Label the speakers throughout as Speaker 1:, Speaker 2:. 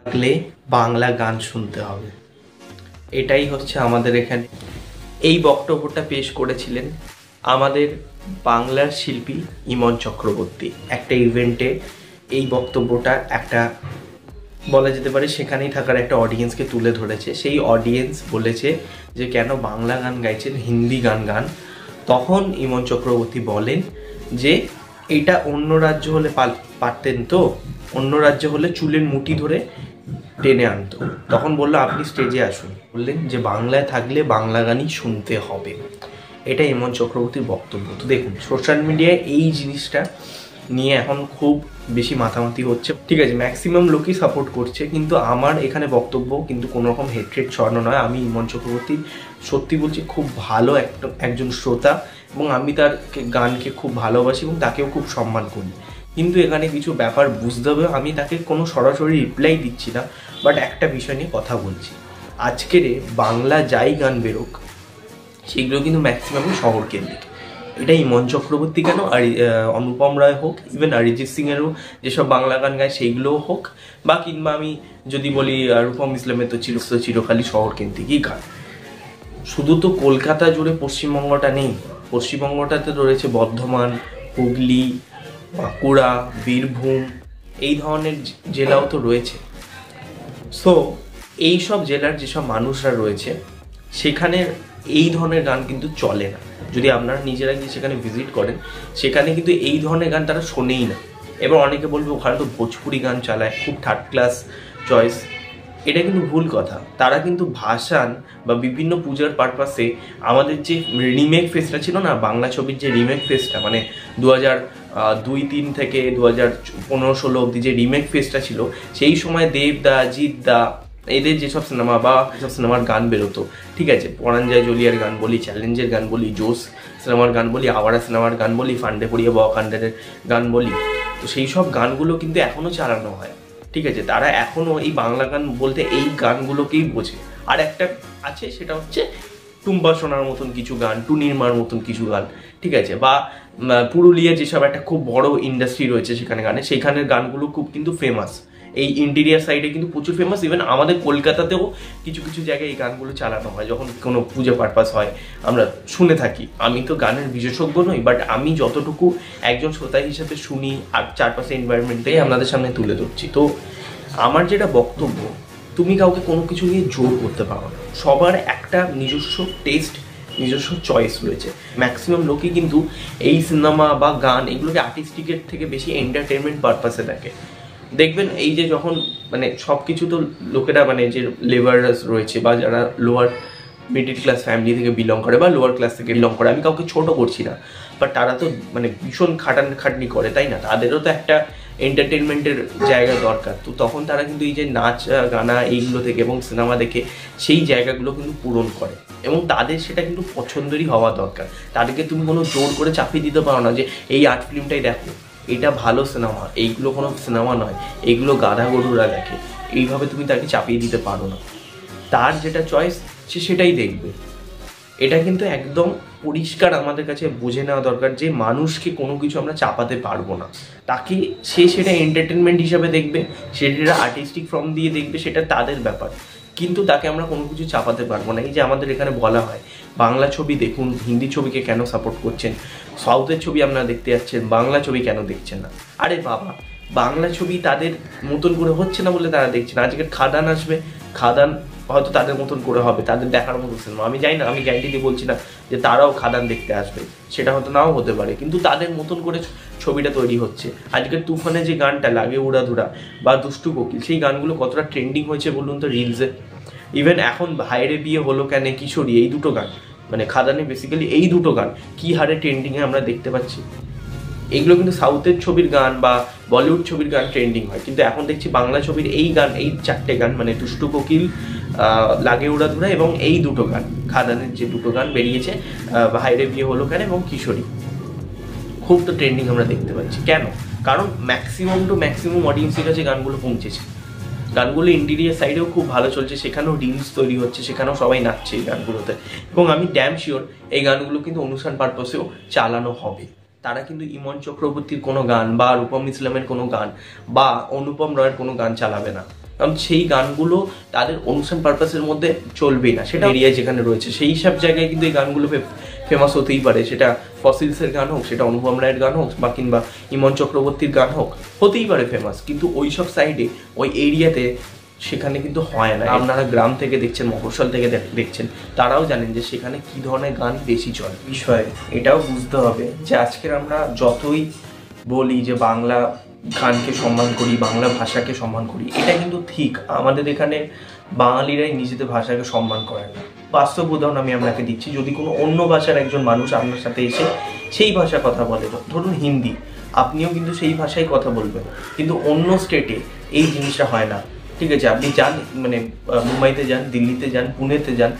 Speaker 1: থাকলে বাংলা গান শুনতে হবে, এটাই হচ্ছে আমাদের এখানে। এই বক্তব্যটা পেশ করেছিলেন আমাদের বাংলার শিল্পী ইমন চক্রবর্তী একটা ইভেন্টে। এই বক্তব্যটা একটা বলা যেতে পারে সেখানেই থাকার একটা অডিয়েন্সকে তুলে ধরেছে। সেই অডিয়েন্স বলেছে যে কেন বাংলা গান গাইছেন, হিন্দি গান গান। তখন ইমন চক্রবর্তী বলেন যে এটা অন্য রাজ্য হলে পারতেন তো, অন্য রাজ্য হলে চুলের মুঠি ধরে টেনে আনতো। তখন বললো আপনি স্টেজে আসুন, বললেন যে বাংলায় থাকলে বাংলা গানই শুনতে হবে। এটা ইমন চক্রবর্তীর বক্তব্য। তো দেখুন, সোশ্যাল মিডিয়ায় এই জিনিসটা নিয়ে এখন খুব বেশি মাতামাতি হচ্ছে। ঠিক আছে, ম্যাক্সিমাম লোকই সাপোর্ট করছে, কিন্তু আমার এখানে বক্তব্য কিন্তু কোনো রকম হেট্রেট ছড়ানো নয়। আমি ইমন চক্রবর্তী সত্যি বলছি খুব ভালো একজন শ্রোতা, এবং আমি তার গানকে খুব ভালোবাসি এবং তাকেও খুব সম্মান করি। কিন্তু এখানে কিছু ব্যাপার বুঝতে হবে। আমি তাকে কোনো সরাসরি রিপ্লাই দিচ্ছি না, বাট একটা বিষয় নিয়ে কথা বলছি। আজকের বাংলা যাই গান বেরোক সেগুলো কিন্তু ম্যাক্সিমামই শহর কেন্দ্রিক। এটা ইমন চক্রবর্তী কেন, আর অনুপম রায় হোক, ইভেন অরিজিৎ সিংয়েরও যেসব বাংলা গান গায় সেইগুলোও হোক, বা কিংবা আমি যদি বলি রূপম ইসলামের তো চিরকালই শহর কেন্দ্রিকই গান। শুধু তো কলকাতা জুড়ে পশ্চিমবঙ্গটা নেই, পশ্চিমবঙ্গটাতে রয়েছে বর্ধমান, হুগলি, বাঁকুড়া, বীরভূম, এই ধরনের জেলাও তো রয়েছে। সো এই সব জেলার যেসব মানুষরা রয়েছে সেখানে এই ধরনের গান কিন্তু চলে না। যদি আপনারা নিজেরা গিয়ে সেখানে ভিজিট করেন, সেখানে কিন্তু এই ধরনের গান তারা শোনেই না। এবার অনেকে বলবে ওখানে তো ভোজপুরি গান চালায়, খুব থার্ড ক্লাস চয়েস। এটা কিন্তু ভুল কথা। তারা কিন্তু ভাসান বা বিভিন্ন পূজার পারপাসে আমাদের যে রিমেক ফেস্টটা ছিল না, বাংলা ছবির যে রিমেক ফেস্টটা, মানে 2002-03 থেকে 2015-16 অব্দি যে রিমেক ফেস্টটা ছিল, সেই সময় দেবদা, জিৎদা, এদের যেসব সিনেমা বা যেসব সিনেমার গান বেরোতো, ঠিক আছে, পরাঞ্জয় জলিয়ার গান বলি, চ্যালেঞ্জের গান বলি, জোস সিনেমার গান বলি, আওয়ারা সিনেমার গান বলি, ফান্ডে পড়িয়ে বক আন্ডারের গান বলি, তো সেই সব গানগুলো কিন্তু এখনও চালানো হয়। ঠিক আছে, তারা এখনও এই বাংলা গান বলতে এই গানগুলোকেই বোঝে। আর একটা আছে, সেটা হচ্ছে টুম্বা সোনার মতন কিছু গান, টুনিরমার মতন কিছু গান, ঠিক আছে, বা পুরুলিয়া যেসব একটা খুব বড় ইন্ডাস্ট্রি রয়েছে সেখানে গানে, সেইখানের গানগুলো খুব কিন্তু ফেমাস। এই ইন্টেরিয়ার সাইডে কিন্তু প্রচুর ফেমাস। ইভেন আমাদের কলকাতাতেও কিছু কিছু জায়গায় এই গানগুলো চালানো হয় যখন কোনো পুজো পারপাস হয়, আমরা শুনে থাকি। আমি তো গানের বিশেষজ্ঞ নই, বাট আমি যতটুকু একজন শ্রোতা হিসেবে শুনি আর চারপাশে এনভায়রনমেন্টটাই আপনাদের সামনে তুলে ধরছি। তো আমার যেটা বক্তব্য, তুমি কাউকে কোনো কিছু নিয়ে জোর করতে পারো না। সবার একটা নিজস্ব টেস্ট, নিজস্ব চয়েস রয়েছে। ম্যাক্সিমাম লোকই কিন্তু এই সিনেমা বা গান এগুলোকে আর্টিস্টিকের থেকে বেশি এন্টারটেনমেন্ট পারপাসে দেখে। দেখবেন এই যে যখন মানে সব কিছু তো লোকেরা মানে যে লেবারার্স রয়েছে বা যারা লোয়ার মিডিল ক্লাস ফ্যামিলি থেকে বিলং করে বা লোয়ার ক্লাস থেকে বিলং করে, আমি কাউকে ছোট করছি না, বাট তারা তো মানে ভীষণ খাটাখাটনি করে, তাই না? তাদেরও তো একটা এন্টারটেনমেন্টের জায়গা দরকার। তো তখন তারা কিন্তু এই যে নাচ গানা এইগুলো থেকে এবং সিনেমা দেখে সেই জায়গাগুলো কিন্তু পূরণ করে, এবং তাদের সেটা কিন্তু পছন্দেরই হওয়া দরকার। তাদেরকে তুমি কোনো জোর করে চাপিয়ে দিতে পারো না যে এই আর্ট ফিল্মটাই দেখো, এটা ভালো সিনেমা, এইগুলো কোনো সিনেমা নয়, এইগুলো গাধা গরুরা দেখে, এইভাবে তুমি তাকে চাপিয়ে দিতে পারো না। তার যেটা চয়েস সে সেটাই দেখবে। এটা কিন্তু একদম পরিষ্কার আমাদের কাছে বুঝে নেওয়া দরকার যে মানুষকে কোনো কিছু আমরা চাপাতে পারবো না। তাকে সে সেটা এন্টারটেনমেন্ট হিসাবে দেখবে, সে সেটা আর্টিস্টিক ফর্ম দিয়ে দেখবে, সেটা তাদের ব্যাপার, কিন্তু তাকে আমরা কোনো কিছু চাপাতে পারবো না। এই যে আমাদের এখানে বলা হয় বাংলা ছবি দেখুন, হিন্দি ছবিকে কেন সাপোর্ট করছেন, সাউথের ছবি আপনারা দেখতে যাচ্ছেন, বাংলা ছবি কেন দেখছেন না? আরে বাবা, বাংলা ছবি তাদের মতন করে হচ্ছে না বলে তারা দেখছে না। আজকে খাদান আসবে, খাদান হয়তো তাদের মতন করে হবে, তাদের দেখার মতো সিনেমা। আমি জানি না, আমি গ্যারান্টি দিয়ে বলছি না যে তারাও খাদান দেখতে আসবে, সেটা হয়তো নাও হতে পারে, কিন্তু তাদের মতন করে ছবিটা তৈরি হচ্ছে। আজকের তুফানে যে গানটা লাগে উড়াধুরা বা দুষ্টু কোকিল, সেই গানগুলো কতটা ট্রেন্ডিং হয়েছে বলুন তো রিলসে। ইভেন এখন ভাইরে বিয়ে হলো কেন, কিশোরী, এই দুটো গান মানে খাদানে বেসিক্যালি এই দুটো গান কি হারে ট্রেন্ডিংয়ে আমরা দেখতে পাচ্ছি। এইগুলো কিন্তু সাউথের ছবির গান বা বলিউড ছবির গান ট্রেন্ডিং হয়, কিন্তু এখন দেখছি বাংলা ছবির এই গান, এই চারটে গান মানে দুষ্টু কোকিল, লাগে উড়াধুরা এবং এই দুটো গান, খাদানের যে দুটো গান বেরিয়েছে, ভাইরে বিয়ে হলো কেন এবং কিশোরী, খুব তো ট্রেন্ডিং আমরা দেখতে পাচ্ছি। কেন? কারণ ম্যাক্সিমাম টু ম্যাক্সিমাম অডিয়েন্সের কাছে গানগুলো পৌঁছেছে। গানগুলো ইন্টেরিয়ার সাইডেও খুব ভালো চলছে, সেখানেও রিলস তৈরি হচ্ছে, সেখানেও সবাই নাচছে এই গানগুলোতে, এবং আমি ড্যাম শিওর এই গানগুলো কিন্তু অনুষ্ঠান পারপাসেও চালানো হবে। তারা কিন্তু ইমন চক্রবর্তীর কোনো গান বা রূপম ইসলামের কোনো গান বা অনুপম রয়ের কোনো গান চালাবে না। কারণ সেই গানগুলো তাদের অনুষ্ঠান পারপাসের মধ্যে চলবেই না, সেটা এরিয়া যেখানে রয়েছে সেই সব জায়গায় কিন্তু এই গানগুলো ফেমাস হতেই পারে। সেটা ফসিলসের গান হোক, সেটা অনুপম রায়ের গান হোক, বা কিংবা ইমন চক্রবর্তীর গান হোক, হতেই পারে ফেমাস, কিন্তু ওই সব সাইডে ওই এরিয়াতে সেখানে কিন্তু হয় না। আপনারা গ্রাম থেকে দেখছেন, মফস্বল থেকে দেখছেন, তারাও জানেন যে সেখানে কি ধরনের গান বেশি চলে। বিষয়ে এটাও বুঝতে হবে যে আজকের আমরা যতই বলি যে বাংলা গানকে সম্মান করি, বাংলা ভাষাকে সম্মান করি, এটা কিন্তু ঠিক আমাদের এখানে বাঙালিরাই নিজেদের ভাষাকে সম্মান করে না। বাস্তব উদাহরণ আমি আপনাকে দিচ্ছি, যদি কোনো অন্য ভাষার একজন মানুষ আপনার সাথে এসে সেই ভাষা কথা বলে, ধরুন হিন্দি, আপনিও কিন্তু সেই ভাষায় কথা বলবেন, কিন্তু অন্য স্টেটে এই জিনিসটা হয় না। ঠিক আছে, আপনি যান মানে মুম্বাইতে যান, দিল্লিতে যান, পুনেতে যান,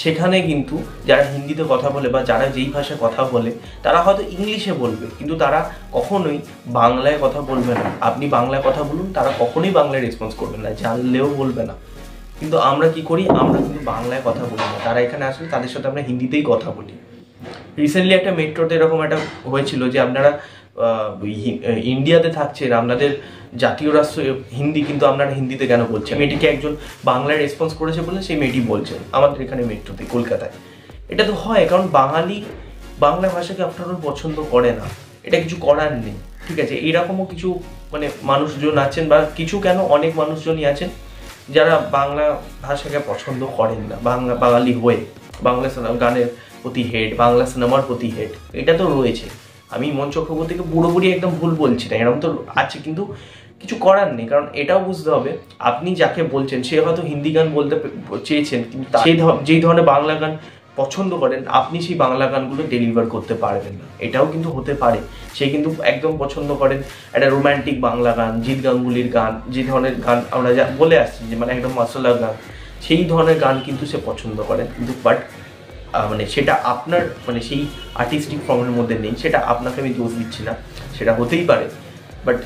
Speaker 1: সেখানে কিন্তু যারা হিন্দিতে কথা বলে বা যারা যেই ভাষায় কথা বলে তারা হয়তো ইংলিশে বলবে, কিন্তু তারা কখনোই বাংলায় কথা বলবে না। আপনি বাংলায় কথা বলুন, তারা কখনোই বাংলায় রেসপন্স করবে না, জানলেও বলবে না। কিন্তু আমরা কি করি, আমরা কিন্তু বাংলায় কথা বলি না, তারা এখানে আসলে তাদের সাথে আমরা হিন্দিতেই কথা বলি। রিসেন্টলি একটা মেট্রোতে এরকম একটা হয়েছিল যে আপনারা ইন্ডিয়াতে থাকছেন, আপনাদের জাতীয় রাষ্ট্র হিন্দি, কিন্তু আপনারা হিন্দিতে কেন বলছেন? মেয়েটিকে একজন বাংলায় রেসপন্স করেছে বলে সেই মেয়েটি বলছেন আমাদের এখানে মেট্রোতে, কলকাতায়। এটা তো হয় কারণ বাঙালি বাংলা ভাষাকে আপনারা পছন্দ করে না, এটা কিছু করার নেই। ঠিক আছে, এরকমও কিছু মানে মানুষজন আছেন, বা কিছু কেন অনেক মানুষজনই আছেন যারা বাংলা ভাষাকে পছন্দ করেন না, বাঙালি হয়ে বাংলা গানের প্রতি হেড, বাংলা সিনেমার প্রতি হেড, এটা তো রয়েছে। আমি ইমন চক্রবর্তীকে পুরোপুরি একদম ভুল বলছি না, এরকম তো আছে, কিন্তু কিছু করার নেই। কারণ এটাও বুঝতে হবে, আপনি যাকে বলছেন সে হয়তো হিন্দি গান বলতে চেয়েছেন, কিন্তু যেই ধরনের বাংলা গান পছন্দ করেন আপনি সেই বাংলা গানগুলো ডেলিভার করতে পারবেন না, এটাও কিন্তু হতে পারে। সে কিন্তু একদম পছন্দ করেন একটা রোম্যান্টিক বাংলা গান, জিৎ গাঙ্গুলির গান, যে ধরনের গান আমরা যা বলে আসছি যে মানে একদম মশলা গান, সেই ধরনের গান কিন্তু সে পছন্দ করেন, কিন্তু বাট মানে সেটা আপনার মানে সেই আর্টিস্টিক ফর্মের মধ্যে নেই, সেটা আপনাকে আমি দোষ দিচ্ছি না, সেটা হতেই পারে। বাট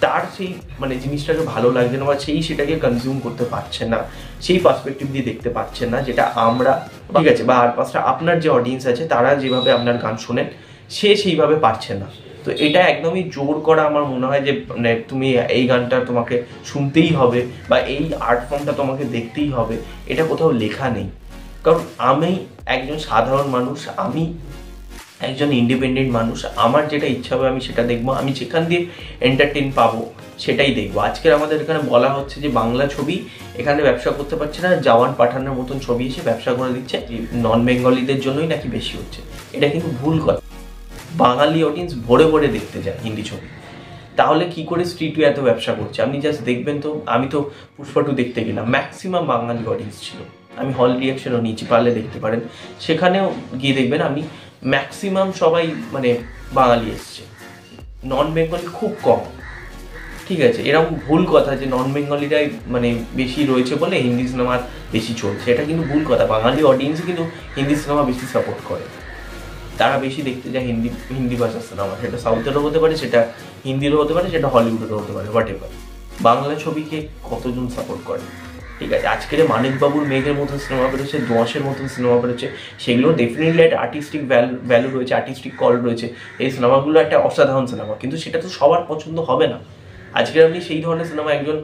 Speaker 1: তার সেই মানে জিনিসটাকে ভালো লাগছে না, বা সেটাকে কনজিউম করতে পারছেন না, সেই পার্সপেক্টিভ দিয়ে দেখতে পাচ্ছেন না যেটা আমরা, ঠিক আছে, বা আর পাঁচটা আপনার যে অডিয়েন্স আছে তারা যেভাবে আপনার গান শোনেন সে সেইভাবে পারছে না। তো এটা একদমই জোর করা আমার মনে হয় যে মানে তুমি এই গানটা তোমাকে শুনতেই হবে বা এই আর্ট ফর্মটা তোমাকে দেখতেই হবে, এটা কোথাও লেখা নেই। কারণ আমি একজন সাধারণ মানুষ, আমি একজন ইন্ডিপেন্ডেন্ট মানুষ, আমার যেটা ইচ্ছা হবে আমি সেটা দেখবো, আমি যেখান দিয়ে এন্টারটেন পাবো সেটাই দেখবো। আজকের আমাদের এখানে বলা হচ্ছে যে বাংলা ছবি এখানে ব্যবসা করতে পারছে না, জওয়ান পাঠানোর মতন ছবি এসে ব্যবসা করে দিচ্ছে, নন বেঙ্গলিদের জন্যই নাকি বেশি হচ্ছে। এটা কিন্তু ভুল কথা। বাঙালি অডিয়েন্স ভরে ভরে দেখতে যায় হিন্দি ছবি, তাহলে কি করে স্ট্রিট এত ব্যবসা করছে? আপনি জাস্ট দেখবেন তো, আমি তো পুষ্পা 2 দেখতে গেলাম, ম্যাক্সিমাম বাঙালি অডিয়েন্স ছিল, আমি হল রিয়াকশনও নিচে পারলে দেখতে পারেন, সেখানেও গিয়ে দেখবেন আপনি ম্যাক্সিমাম সবাই মানে বাঙালি এসছে, নন বেঙ্গলি খুব কম। ঠিক আছে, এরকম ভুল কথা যে নন বেঙ্গলিরাই মানে বেশি রয়েছে বলে হিন্দি সিনেমা বেশি চলছে, এটা কিন্তু ভুল কথা। বাঙালি অডিয়েন্সই কিন্তু হিন্দি সিনেমা বেশি সাপোর্ট করে, তারা বেশি দেখতে যায় হিন্দি ভাষার সিনেমা, সেটা সাউথেরও হতে পারে, সেটা হিন্দিরও হতে পারে, সেটা হলিউডেরও হতে পারে, হোয়াট এভার। বাংলা ছবিকে কতজন সাপোর্ট করে? ঠিক আছে, আজকের মানিকবাবুর মেঘের মতন সিনেমা বেরোচ্ছে, দোঁয়াশের মতন সিনেমা বেরোচ্ছে, সেগুলো ডেফিনেটলি একটা আর্টিস্টিক ভ্যালু রয়েছে, আর্টিস্টিক কল রয়েছে, এই সিনেমাগুলো একটা অসাধারণ সিনেমা, কিন্তু সেটা তো সবার পছন্দ হবে না। আজকে আপনি সেই ধরনের সিনেমা একজন,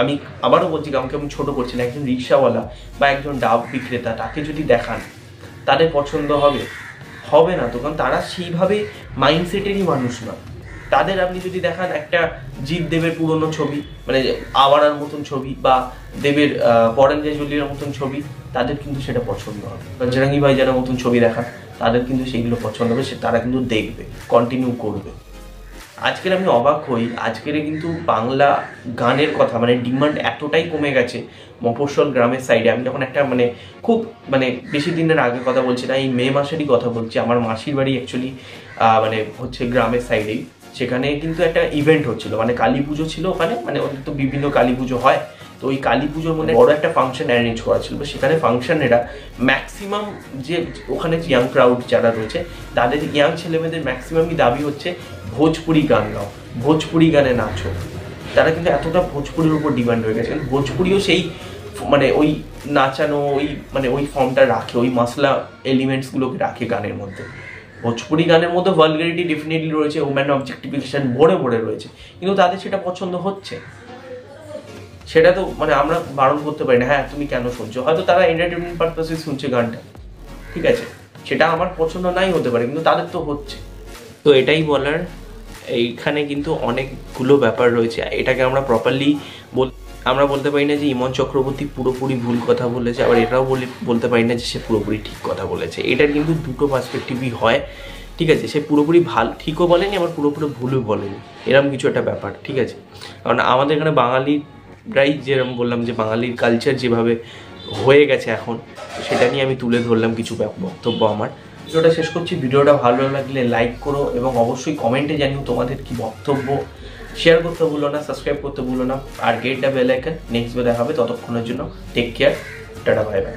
Speaker 1: আমি আবারও বলছি কাউকে আমি ছোটো করছি না, একজন রিক্সাওয়ালা বা একজন ডাব বিক্রেতা, তাকে যদি দেখান তাদের পছন্দ হবে? হবে না তো, কারণ তারা সেইভাবে মাইন্ডসেটেরই মানুষ না। তাদের আপনি যদি দেখান একটা জিৎ দেবের পুরনো ছবি, মানে আওয়ারার মতন ছবি, বা দেবের পরাঞ্জয় জলিয়ার মতন ছবি, তাদের কিন্তু সেটা পছন্দ হবে। বজরঙ্গি ভাইজানের মতন ছবি দেখান, তাদের কিন্তু সেইগুলো পছন্দ হবে, তারা কিন্তু দেখবে, কন্টিনিউ করবে। আজকের আমি অবাক হই, আজকের কিন্তু বাংলা গানের কথা মানে ডিমান্ড এতটাই কমে গেছে মফস্বল গ্রামের সাইডে। আমি যখন একটা মানে খুব মানে বেশি দিনের আগে কথা বলছি না, এই মে মাসেরই কথা বলছি, আমার মাসির বাড়ি অ্যাকচুয়ালি মানে হচ্ছে গ্রামের সাইডেই, সেখানে কিন্তু একটা ইভেন্ট হচ্ছিল, মানে কালী পুজো ছিল ওখানে, মানে ওদের তো বিভিন্ন কালী পুজো হয়, তো ওই কালী পুজোর মধ্যে বড় একটা ফাংশন অ্যারেঞ্জ করা ছিল। সেখানে ফাংশনেরা ম্যাক্সিমাম যে ওখানে ইয়াং ক্রাউড যারা রয়েছে, তাদের ইয়াং ছেলেমেয়েদের ম্যাক্সিমামই দাবি হচ্ছে ভোজপুরি গান গাও, ভোজপুরি গানে নাচো। তারা কিন্তু এতটা ভোজপুরির উপর ডিমান্ড হয়ে গেছে, ভোজপুরিও সেই মানে ওই নাচানো ওই মানে ওই ফর্মটা রাখে, ওই মশলা এলিমেন্টসগুলোকে রাখে গানের মধ্যে। ভোজপুরি গানের মধ্যে ভালগারিটি ডেফিনেটলি রয়েছে, ওম্যান অবজেক্টিফিকেশন ভরে ভরে রয়েছে, কিন্তু তাদের সেটা পছন্দ হচ্ছে। সেটা তো মানে আমরা বারণ করতে পারি না, হ্যাঁ তুমি কেন শুনছো, হয়তো তারা এন্টারটেনমেন্ট পারপাসে শুনছে গানটা, ঠিক আছে, সেটা আমার পছন্দ নাই হতে পারে, কিন্তু তাদের তো হচ্ছে। তো এটাই বলার, এইখানে কিন্তু অনেকগুলো ব্যাপার রয়েছে, এটাকে আমরা প্রপারলি আমরা বলতে পারি না যে ইমন চক্রবর্তী পুরোপুরি ভুল কথা বলেছে, আবার এটাও বলতে পারি না যে সে পুরোপুরি ঠিক কথা বলেছে। এটার কিন্তু দুটো পার্সপেক্টিভই হয়, ঠিক আছে। সে পুরোপুরি ঠিকও বলেনি, আবার পুরোপুরি ভুলও বলেনি, এরকম কিছু একটা ব্যাপার, ঠিক আছে। কারণ আমাদের এখানে বাঙালিরাই যেরকম বললাম যে বাঙালির কালচার যেভাবে হয়ে গেছে এখন, সেটা নিয়ে আমি তুলে ধরলাম কিছু বক্তব্য আমার। ভিডিওটা শেষ করছি, ভিডিওটা ভালো লাগলে লাইক করো এবং অবশ্যই কমেন্টে জানিও তোমাদের কি বক্তব্য। শেয়ার করতে ভুলো না, সাবস্ক্রাইব করতে ভুলো না, আর get the bell icon. Next দেখা হবে, ততক্ষণের জন্য take care, tata, bye by.